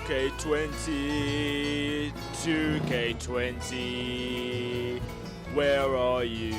2K20, 2K20, where are you?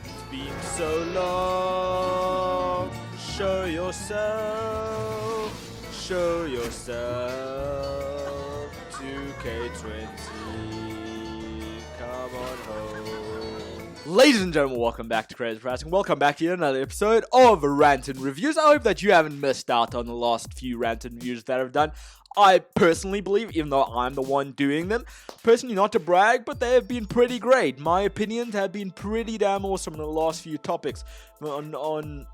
It's been so long. Show yourself, 2K20, come on home. Ladies and gentlemen, welcome back to Pro-Wrasslin. Welcome back to another episode of Rants and Reviews. I hope that you haven't missed out on the last few rant and reviews that I've done. I personally believe, even though I'm the one doing them, personally not to brag, but they have been pretty great. My opinions have been pretty damn awesome in the last few topics on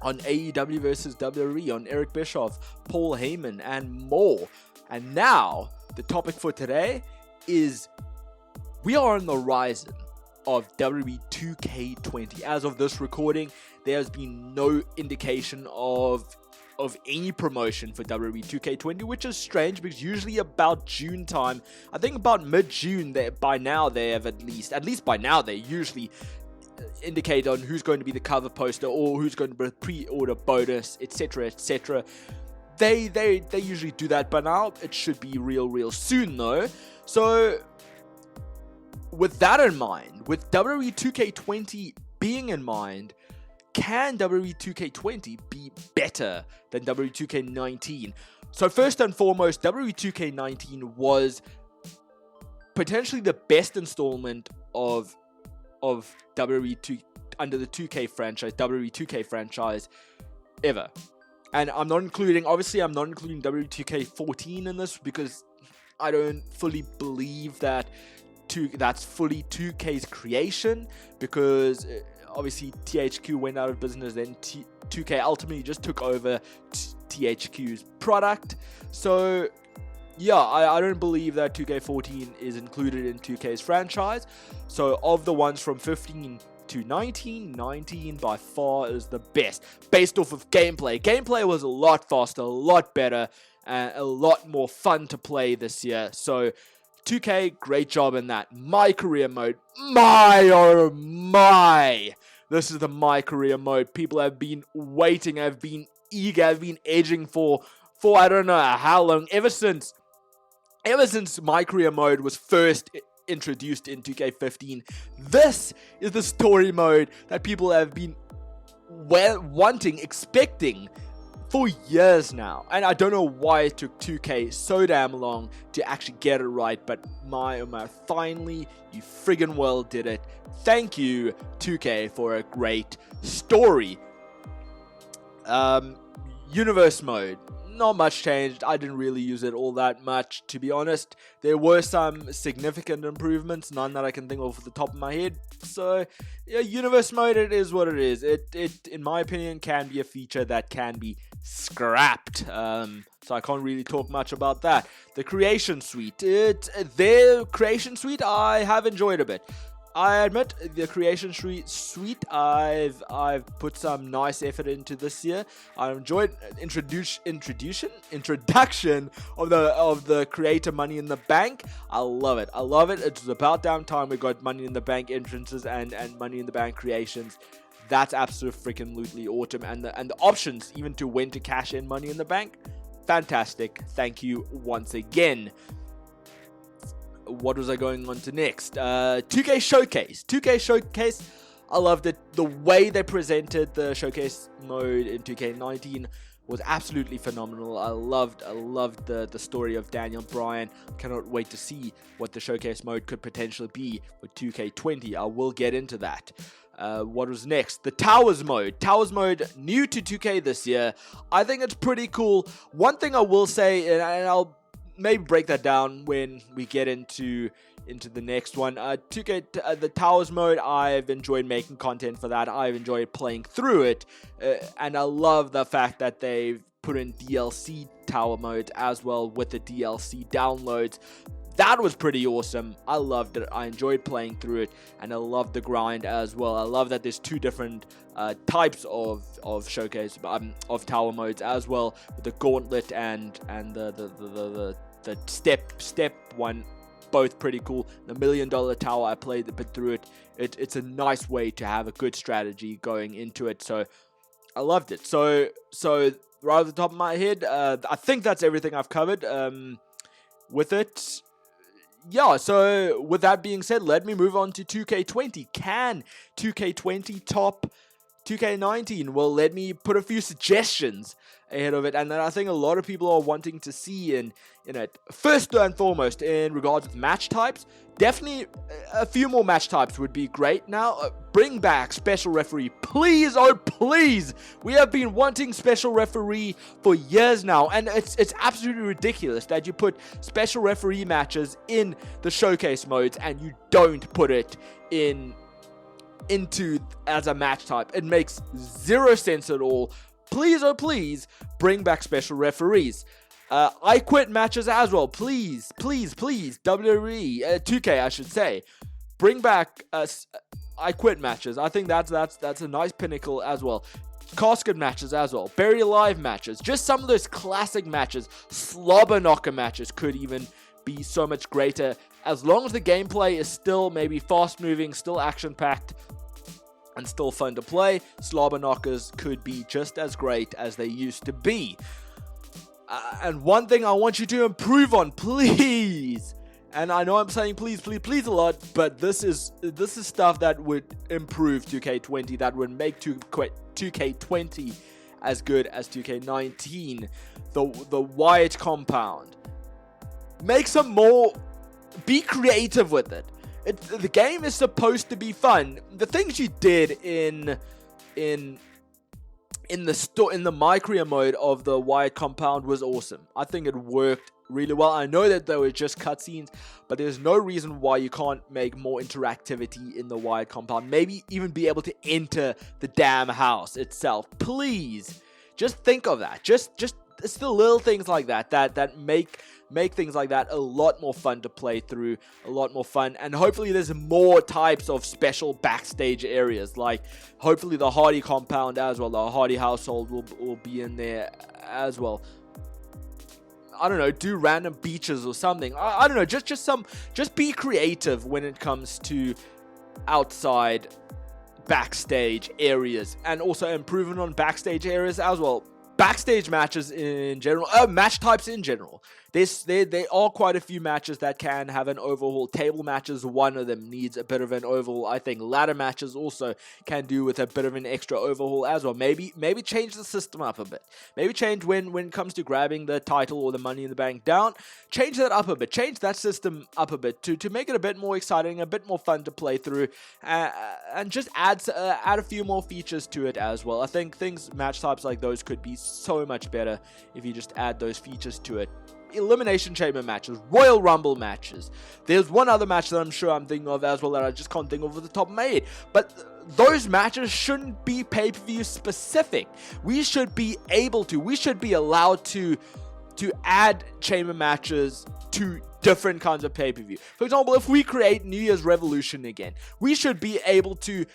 AEW versus WWE, on Eric Bischoff, Paul Heyman, and more. And now, the topic for today is we are on the horizon of WWE 2K20. As of this recording, there has been no indication of any promotion for WWE 2K20, which is strange because usually about June time, I think about mid-June, by now they have at least by now they usually indicate on who's going to be the cover poster or who's going to be the pre-order bonus, etc., etc. They usually do that by now. It should be real soon though. So with that in mind, with WWE 2K20 being in mind, can WWE 2K20 be better than WWE 2K19? So first and foremost, WWE 2K19 was potentially the best installment of WWE 2 under the 2K franchise, WWE 2K franchise ever. And I'm not including WWE 2K14 in this because I don't fully believe that that's fully 2K's creation, because obviously THQ went out of business, then 2K ultimately just took over THQ's product. So yeah, I don't believe that 2K14 is included in 2K's franchise. So of the ones from 15 to 19 by far is the best, based off of gameplay. Gameplay was a lot faster, a lot better, and a lot more fun to play this year. So 2K, great job in that. My career mode. Oh my! This is the my career mode. People have been waiting, have been eager, have been edging for I don't know how long. Ever since my career mode was first introduced in 2K15. This is the story mode that people have been wanting, expecting for years now, and I don't know why it took 2K so damn long to actually get it right, but my finally, you friggin' well did it. Thank you, 2K, for a great story. Universe mode, not much changed. I didn't really use it all that much, to be honest. There were some significant improvements, none that I can think of off the top of my head. So yeah, universe mode, it is what it is. It in my opinion can be a feature that can be scrapped. So I can't really talk much about that. The creation suite, their creation suite, I have enjoyed a bit. I admit the creation suite I've put some nice effort into this year. I enjoyed introduction of the creator Money in the Bank. I love it. It's about damn time we got Money in the Bank entrances and Money in the Bank creations. That's absolutely freaking lootly autumn, and the options even to when to cash in Money in the Bank, fantastic. Thank you once again. What was I going on to next? 2K Showcase. I loved it. The way they presented the Showcase mode in 2K19 was absolutely phenomenal. I loved the story of Daniel Bryan. Cannot wait to see what the Showcase mode could potentially be with 2K20. I will get into that. What was next? The Towers mode. Towers mode, new to 2K this year. I think it's pretty cool. One thing I will say, and I'll maybe break that down when we get into the next one. 2K, the Towers mode, I've enjoyed making content for that. I've enjoyed playing through it, and I love the fact that they've put in DLC tower modes as well with the DLC downloads. That was pretty awesome. I loved it. I enjoyed playing through it, and I loved the grind as well. I love that there's two different types of showcase of tower modes as well, with the gauntlet and the step one. Both pretty cool. The $1 Million Tower, I played a bit through it. It's a nice way to have a good strategy going into it. So I loved it. So right off the top of my head. I think that's everything I've covered with it. Yeah, so with that being said, let me move on to 2K20. Can 2K20 top 2K19? Well, let me put a few suggestions ahead of it, and that I think a lot of people are wanting to see in it. First and foremost, in regards to match types, definitely a few more match types would be great. Now, bring back special referee, please, oh please. We have been wanting special referee for years now, and it's absolutely ridiculous that you put special referee matches in the showcase modes and you don't put it into as a match type. It makes zero sense at all. Please, oh please, bring back special referees. I quit matches as well. Please, please, please. WWE 2K, I should say, bring back I quit matches. I think that's a nice pinnacle as well. Casket matches as well. Bury alive matches. Just some of those classic matches. Slobber knocker matches could even be so much greater, as long as the gameplay is still maybe fast moving, still action packed, and still fun to play. Slobber knockers could be just as great as they used to be. And one thing I want you to improve on, please. And I know I'm saying please, please, please a lot, but this is stuff that would improve 2K20, that would make 2K20 as good as 2K19. The wide compound. Make some more. Be creative with it. The game is supposed to be fun. The things you did in the My Career mode of the wide compound was awesome. I think it worked really well. I know that they were just cutscenes, but there's no reason why you can't make more interactivity in the wide compound. Maybe even be able to enter the damn house itself. Please, just think of that. Just it's the little things like that make things like that a lot more fun to play through, a lot more fun. And hopefully there's more types of special backstage areas, like hopefully the Hardy compound as well. The Hardy household will be in there as well. I don't know, do random beaches or something. I don't know, just be creative when it comes to outside backstage areas, and also improving on backstage areas as well. Backstage matches in general, match types in general. There are quite a few matches that can have an overhaul. Table matches, one of them needs a bit of an overhaul. I think ladder matches also can do with a bit of an extra overhaul as well. Maybe change the system up a bit. Maybe change when it comes to grabbing the title or the Money in the Bank down. Change that up a bit. Change that system up a bit to make it a bit more exciting, a bit more fun to play through, and just add a few more features to it as well. I think match types like those could be so much better if you just add those features to it. Elimination Chamber matches, Royal Rumble matches. There's one other match that I'm sure I'm thinking of as well that I just can't think of at the top of my head. But those matches shouldn't be pay-per-view specific. We should be allowed to add chamber matches to different kinds of pay-per-view. For example, if we create New Year's Revolution again, we should be able to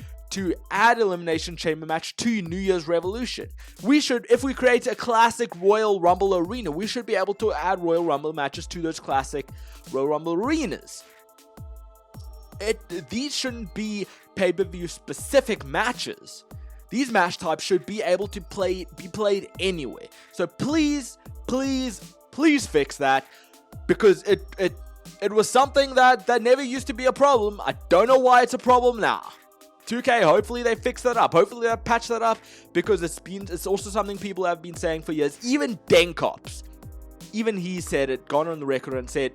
add Elimination Chamber match to New Year's Revolution. If we create a classic Royal Rumble arena, we should be able to add Royal Rumble matches to those classic Royal Rumble arenas. These shouldn't be pay-per-view specific matches. These match types should be able to be played anywhere. So please, please, please fix that, because it was something that never used to be a problem. I don't know why it's a problem now. 2K, hopefully they fix that up. Hopefully they patch that up, because it's also something people have been saying for years. Even Denkops, even he said it, gone on the record and said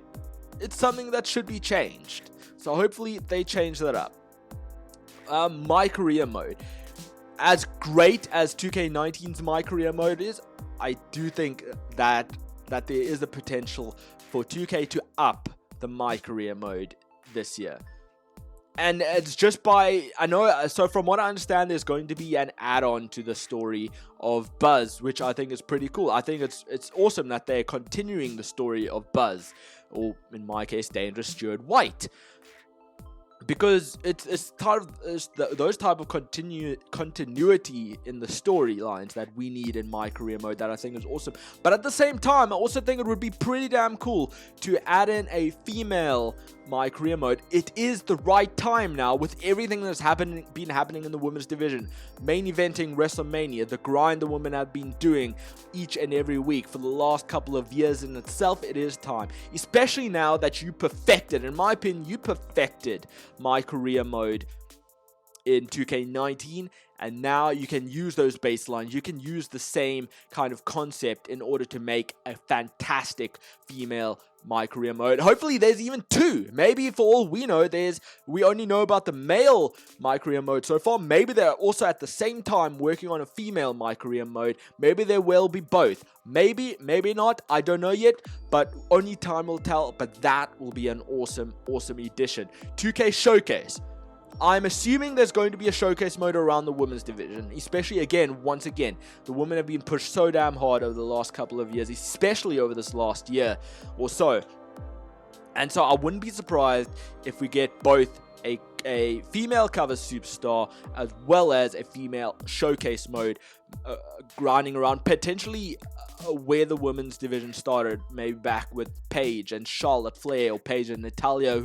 it's something that should be changed. So hopefully they change that up. My Career mode. As great as 2K19's My Career mode is, I do think that there is a potential for 2K to up the My Career mode this year. And it's just so from what I understand, there's going to be an add-on to the story of Buzz, which I think is pretty cool. I think it's awesome that they're continuing the story of Buzz, or in my case, Dangerous Stuart White. because it's those type of continuity in the storylines that we need in My Career Mode that I think is awesome. But at the same time, I also think it would be pretty damn cool to add in a female My Career Mode. It is the right time now with everything that's been happening in the women's division, main eventing WrestleMania, the grind the women have been doing each and every week for the last couple of years in itself. It is time, especially now that you perfected, in my opinion, you perfected My Career Mode in 2K19, and now you can use those baselines. You can use the same kind of concept in order to make a fantastic female My Career Mode. Hopefully there's even two. Maybe for all we know, we only know about the male My Career Mode so far. Maybe they're also at the same time working on a female My Career Mode. Maybe there will be both. Maybe not. I don't know yet, but only time will tell. But that will be an awesome addition. 2K Showcase. I'm assuming there's going to be a showcase mode around the women's division, especially once again, the women have been pushed so damn hard over the last couple of years, especially over this last year or so. And so I wouldn't be surprised if we get both a female cover superstar as well as a female showcase mode grinding around, potentially where the women's division started, maybe back with Paige and Charlotte Flair, or Paige and Natalya,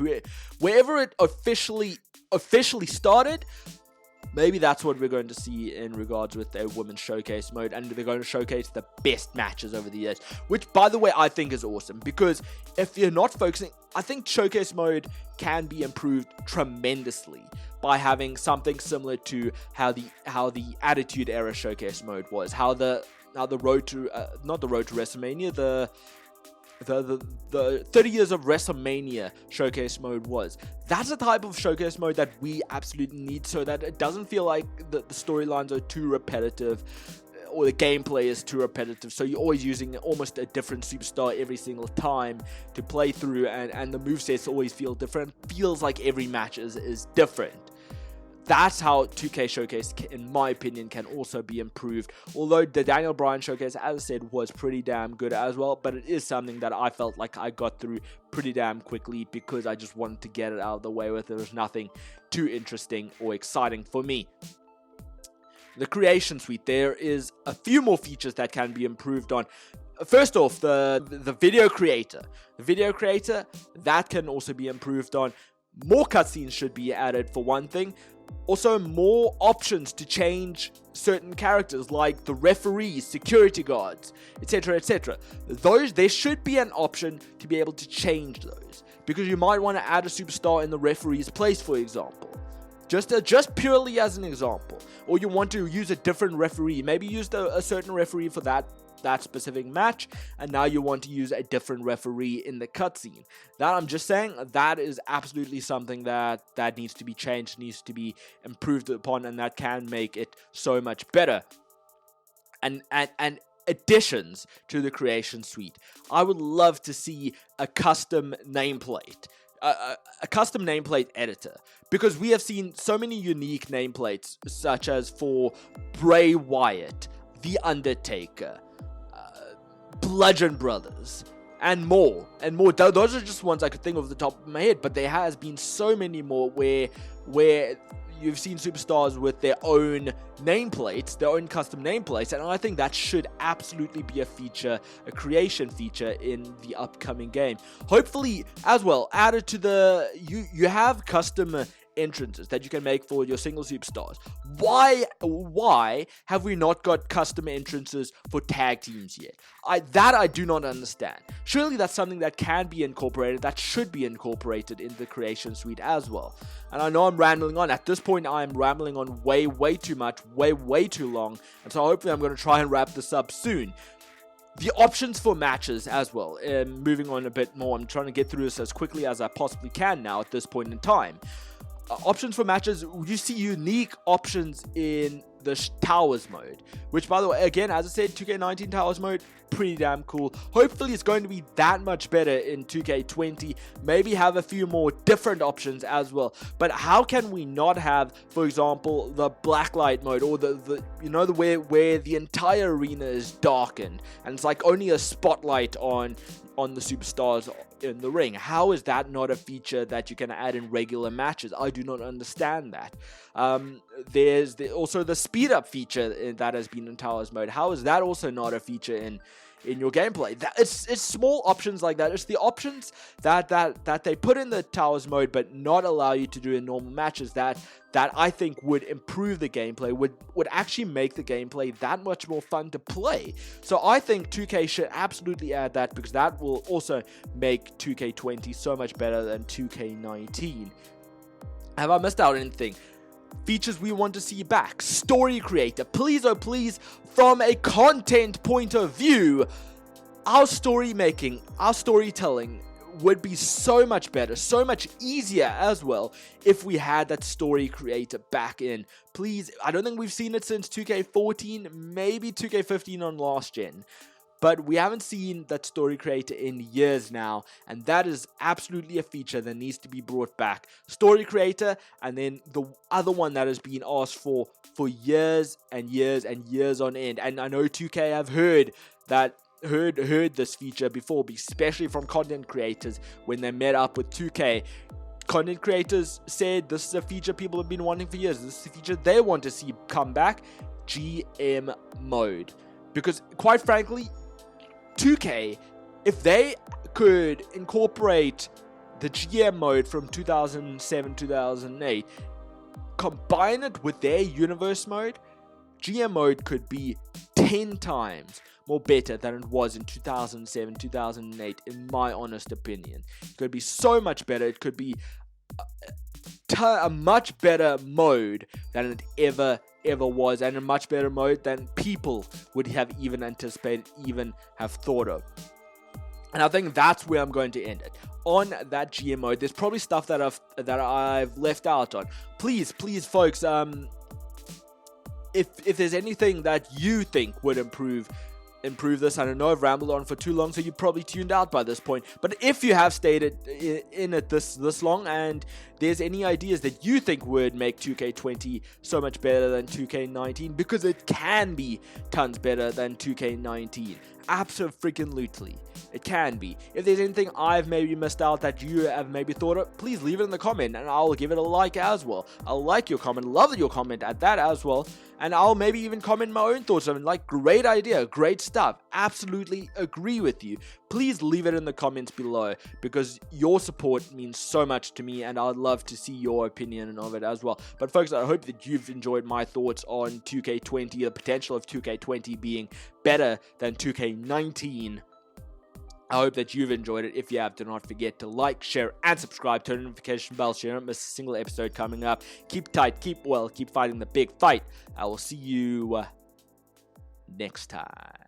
wherever it officially started. Maybe that's what we're going to see in regards with a women's showcase mode, and they're going to showcase the best matches over the years, which, by the way, I think is awesome, because if you're not focusing, I think showcase mode can be improved tremendously by having something similar to how the Attitude Era showcase mode was, how the road to not the road to WrestleMania, the 30 years of WrestleMania showcase mode was. That's the type of showcase mode that we absolutely need, so that it doesn't feel like the storylines are too repetitive or the gameplay is too repetitive, so you're always using almost a different superstar every single time to play through, and the movesets always feel different. Feels like every match is different. That's how 2K Showcase, in my opinion, can also be improved. Although the Daniel Bryan Showcase, as I said, was pretty damn good as well. But it is something that I felt like I got through pretty damn quickly because I just wanted to get it out of the way with. There was nothing too interesting or exciting for me. The Creation Suite, there is a few more features that can be improved on. First off, the Video Creator. The Video Creator, that can also be improved on. More cutscenes should be added, for one thing. Also, more options to change certain characters, like the referees, security guards, etc, etc. There should be an option to be able to change those, because you might want to add a superstar in the referee's place, for example. Just purely as an example. Or you want to use a different referee. Maybe use a certain referee for that specific match, and now you want to use a different referee in the cutscene. That, I'm just saying, that is absolutely something that needs to be changed, needs to be improved upon, and that can make it so much better. And additions to the Creation Suite. I would love to see a custom nameplate. A custom nameplate editor, because we have seen so many unique nameplates, such as for Bray Wyatt, The Undertaker, Bludgeon Brothers, and more. Those are just ones I could think of the top of my head, but there has been so many more where you've seen superstars with their own nameplates, their own custom nameplates, and I think that should absolutely be a feature, a creation feature in the upcoming game. Hopefully, as well, added to you have custom entrances that you can make for your single superstars. Why have we not got custom entrances for tag teams yet? I do not understand. Surely that's something that can be incorporated, that should be incorporated in the Creation Suite as well. And I know I'm rambling on. At this point, I am rambling on way too much, way too long. And so hopefully I'm going to try and wrap this up soon. The options for matches as well. Moving on a bit more. I'm trying to get through this as quickly as I possibly can now at this point in time. Options for matches, you see unique options in the Towers mode, which, by the way, again, as I said, 2K19 Towers mode, pretty damn cool. Hopefully it's going to be that much better in 2K20, maybe have a few more different options as well. But how can we not have, for example, the blacklight mode, or the where the entire arena is darkened and it's like only a spotlight on on the superstars in the ring. How is that not a feature that you can add in regular matches? I do not understand that. There's also the speed up feature that has been in Towers mode. How is that also not a feature in your gameplay? It's small options like that. It's the options that they put in the Towers mode but not allow you to do in normal matches that I think would improve the gameplay, would actually make the gameplay that much more fun to play. So I think 2K should absolutely add that, because that will also make 2K20 so much better than 2K19. Have I missed out anything? Features we want to see back. Story creator. Please, oh please, from a content point of view, our storytelling would be so much better, so much easier as well, if we had that story creator back in. Please, I don't think we've seen it since 2K14, maybe 2K15 on last gen. But we haven't seen that story creator in years now, and that is absolutely a feature that needs to be brought back. Story creator, and then the other one that has been asked for years and years and years on end. And I know 2K have heard this feature before, especially from content creators when they met up with 2K. Content creators said this is a feature people have been wanting for years. This is a feature they want to see come back. GM mode. Because quite frankly, 2K, if they could incorporate the GM mode from 2007, 2008, combine it with their universe mode, GM mode could be 10 times more better than it was in 2007, 2008, in my honest opinion. It could be so much better. It could be a much better mode than it ever was, and a much better mode than people would have even anticipated, even have thought of. And I think that's where I'm going to end it. On that GM mode, there's probably stuff that I've left out on. Please, folks, if there's anything that you think would improve this, I don't know, I've rambled on for too long, so you probably tuned out by this point. But if you have stayed in it this long, and there's any ideas that you think would make 2K20 so much better than 2K19, because it can be tons better than 2K19. Absolutely, it can be. If there's anything I've maybe missed out that you have maybe thought of, please leave it in the comment, and I'll give it a like as well. I'll like your comment, love your comment at that as well, and I'll maybe even comment my own thoughts on it. Like, great idea, great stuff, absolutely agree with you. Please leave it in the comments below, because your support means so much to me, and I'd love to see your opinion of it as well. But folks, I hope that you've enjoyed my thoughts on 2K20, the potential of 2K20 being better than 2K19. I hope that you've enjoyed it. If you have, do not forget to like, share, and subscribe. Turn the notification bell so you don't miss a single episode coming up. Keep tight, keep well, keep fighting the big fight. I will see you next time.